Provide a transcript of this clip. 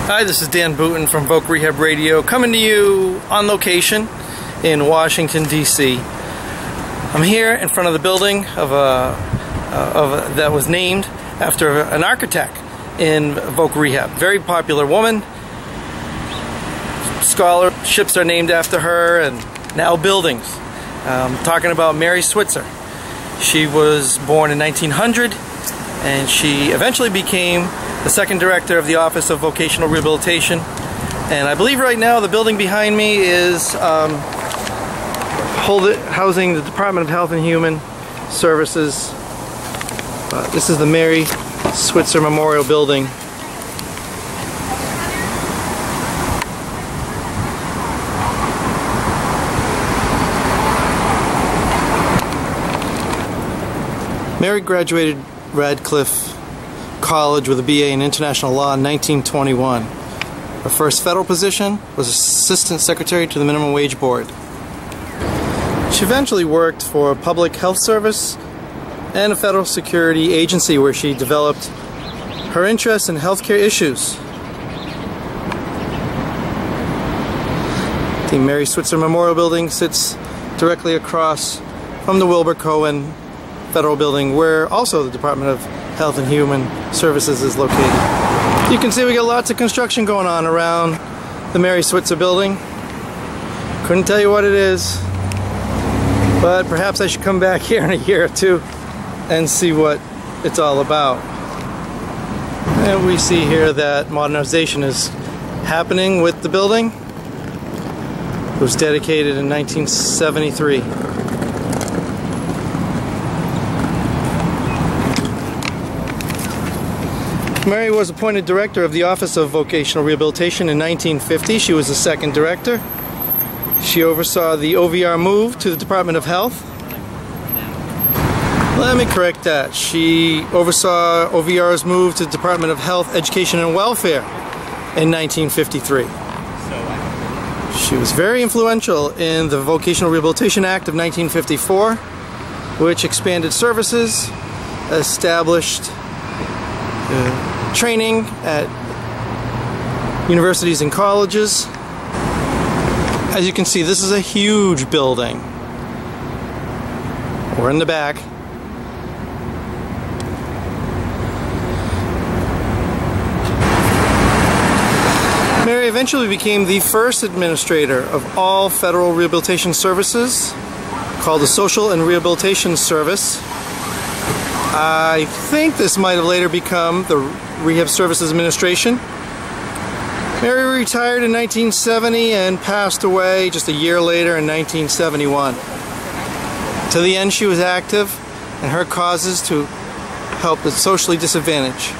Hi, this is Dan Boutin from VocRehabRadio, coming to you on location in Washington, D.C. I'm here in front of the building that was named after an architect in VocRehab. Very popular woman. Scholarships are named after her, and now buildings. I'm talking about Mary Switzer. She was born in 1900, and she eventually became the second director of the Office of Vocational Rehabilitation. And I believe right now the building behind me is housing the Department of Health and Human Services. This is the Mary Switzer Memorial Building. Mary graduated Radcliffe College with a BA in International Law in 1921. Her first federal position was Assistant Secretary to the Minimum Wage Board. She eventually worked for a public health service and a federal security agency where she developed her interest in healthcare issues. The Mary Switzer Memorial Building sits directly across from the Wilbur Cohen Federal Building, where also the Department of Health and Human Services is located. You can see we got lots of construction going on around the Mary Switzer building. Couldn't tell you what it is, but perhaps I should come back here in a year or two and see what it's all about. And we see here that modernization is happening with the building. It was dedicated in 1973. Mary was appointed director of the Office of Vocational Rehabilitation in 1950. She was the second director. She oversaw the OVR move to the Department of Health. Let me correct that. She oversaw OVR's move to the Department of Health, Education, and Welfare in 1953. She was very influential in the Vocational Rehabilitation Act of 1954, which expanded services, established training at universities and colleges. As you can see, this is a huge building. We're in the back. Mary eventually became the first administrator of all federal rehabilitation services, called the Social and Rehabilitation Service. I think this might have later become the Rehab Services Administration. Mary retired in 1970 and passed away just a year later in 1971. To the end, she was active in her causes to help the socially disadvantaged.